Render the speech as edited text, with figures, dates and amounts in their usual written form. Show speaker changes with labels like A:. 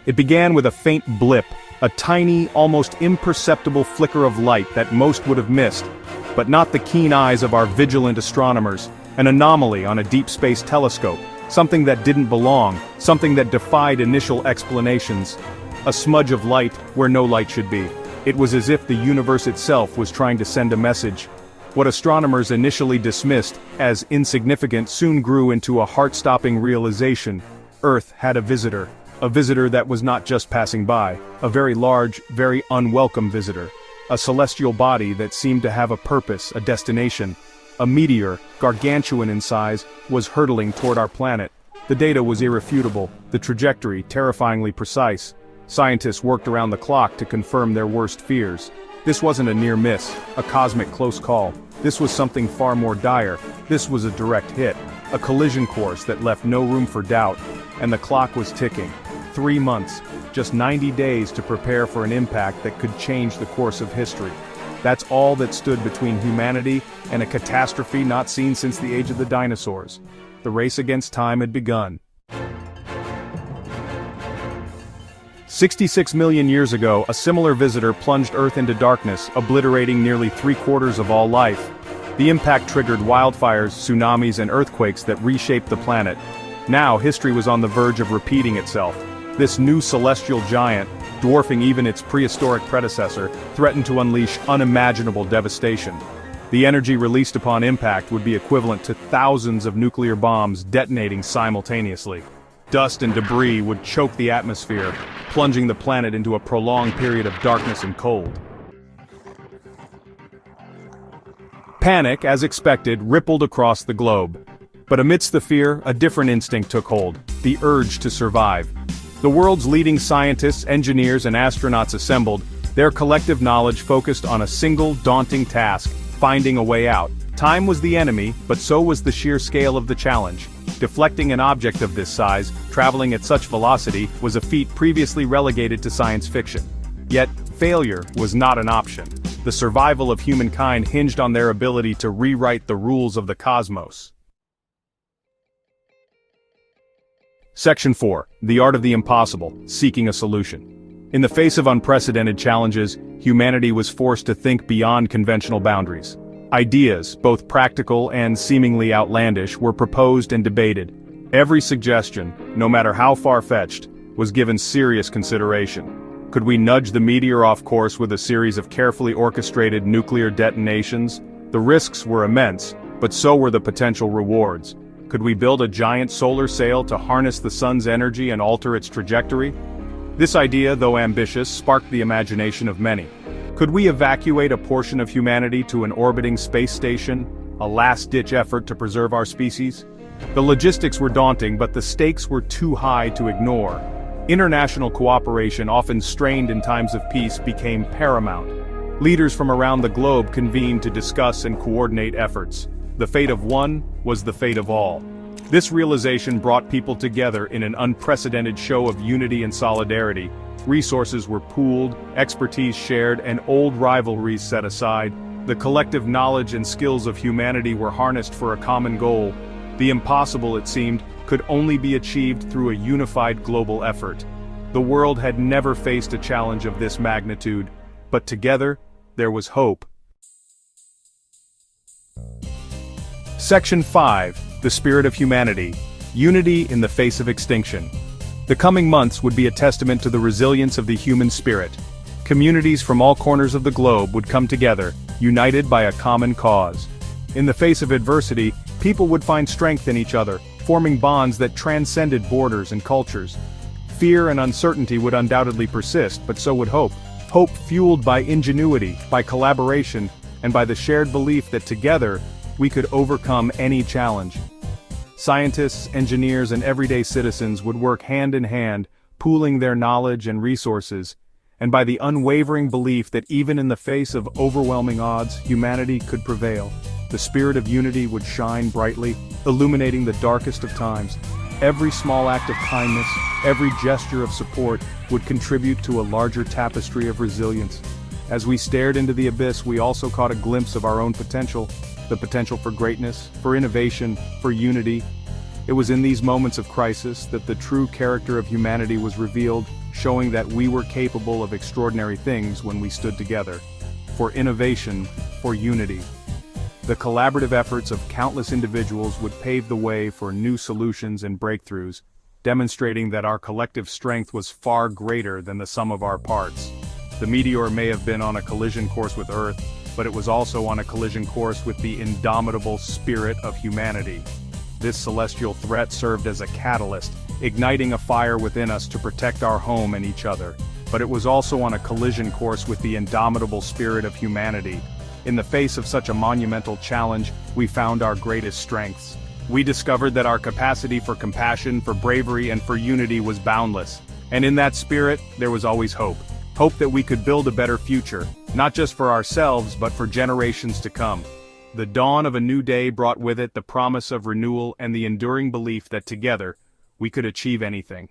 A: It began with a faint blip, a tiny, almost imperceptible flicker of light that most would have missed, but not the keen eyes of our vigilant astronomers, an anomaly on a deep space telescope, something that didn't belong, something that defied initial explanations. A smudge of light where no light should be. It was as if the universe itself was trying to send a message. What astronomers initially dismissed as insignificant soon grew into a heart-stopping realization. Earth had a visitor that was not just passing by, a very large, very unwelcome visitor. A celestial body that seemed to have a purpose, a destination. A meteor, gargantuan in size, was hurtling toward our planet. The data was irrefutable, the trajectory terrifyingly precise. Scientists worked around the clock to confirm their worst fears. This wasn't a near miss, a cosmic close call. This was something far more dire. This was a direct hit, a collision course that left no room for doubt, and the clock was ticking. 3 months, just 90 days to prepare for an impact that could change the course of history. That's all that stood between humanity and a catastrophe not seen since the age of the dinosaurs. The race against time had begun. 66 million years ago, a similar visitor plunged Earth into darkness, obliterating nearly 3/4 of all life. The impact triggered wildfires, tsunamis, and earthquakes that reshaped the planet. Now, history was on the verge of repeating itself. This new celestial giant, dwarfing even its prehistoric predecessor, threatened to unleash unimaginable devastation. The energy released upon impact would be equivalent to thousands of nuclear bombs detonating simultaneously. Dust and debris would choke the atmosphere, plunging the planet into a prolonged period of darkness and cold. Panic, as expected, rippled across the globe. But amidst the fear, a different instinct took hold, the urge to survive. The world's leading scientists, engineers, and astronauts assembled, their collective knowledge focused on a single daunting task, finding a way out. Time was the enemy, but so was the sheer scale of the challenge. Deflecting an object of this size, traveling at such velocity, was a feat previously relegated to science fiction. Yet, failure was not an option. The survival of humankind hinged on their ability to rewrite the rules of the cosmos. Section 4. The Art of the Impossible, Seeking a Solution. In the face of unprecedented challenges, humanity was forced to think beyond conventional boundaries. Ideas, both practical and seemingly outlandish, were proposed and debated. Every suggestion, no matter how far-fetched, was given serious consideration. Could we nudge the meteor off course with a series of carefully orchestrated nuclear detonations? The risks were immense, but so were the potential rewards. Could we build a giant solar sail to harness the sun's energy and alter its trajectory? This idea, though ambitious, sparked the imagination of many. Could we evacuate a portion of humanity to an orbiting space station, a last-ditch effort to preserve our species? The logistics were daunting, but the stakes were too high to ignore. International cooperation, often strained in times of peace, became paramount. Leaders from around the globe convened to discuss and coordinate efforts. The fate of one was the fate of all. This realization brought people together in an unprecedented show of unity and solidarity. Resources were pooled, expertise shared, and old rivalries set aside. The collective knowledge and skills of humanity were harnessed for a common goal. The impossible, it seemed, could only be achieved through a unified global effort. The world had never faced a challenge of this magnitude, but together, there was hope. Section 5. The Spirit of Humanity. Unity in the Face of Extinction. The coming months would be a testament to the resilience of the human spirit. Communities from all corners of the globe would come together, united by a common cause. In the face of adversity, people would find strength in each other, forming bonds that transcended borders and cultures. Fear and uncertainty would undoubtedly persist, but so would hope. Hope fueled by ingenuity, by collaboration, and by the shared belief that together, we could overcome any challenge. Scientists, engineers, and everyday citizens would work hand in hand, pooling their knowledge and resources, and by the unwavering belief that even in the face of overwhelming odds, humanity could prevail. The spirit of unity would shine brightly, illuminating the darkest of times. Every small act of kindness, every gesture of support, would contribute to a larger tapestry of resilience. As we stared into the abyss, we also caught a glimpse of our own potential. The potential for greatness, for innovation, for unity. It was in these moments of crisis that the true character of humanity was revealed, showing that we were capable of extraordinary things when we stood together. For innovation, for unity. The collaborative efforts of countless individuals would pave the way for new solutions and breakthroughs, demonstrating that our collective strength was far greater than the sum of our parts. The meteor may have been on a collision course with Earth, but it was also on a collision course with the indomitable spirit of humanity. This celestial threat served as a catalyst, igniting a fire within us to protect our home and each other. But it was also on a collision course with the indomitable spirit of humanity. In the face of such a monumental challenge, we found our greatest strengths. We discovered that our capacity for compassion, for bravery, and for unity was boundless. And in that spirit, there was always hope. Hope that we could build a better future, not just for ourselves but for generations to come. The dawn of a new day brought with it the promise of renewal and the enduring belief that together, we could achieve anything.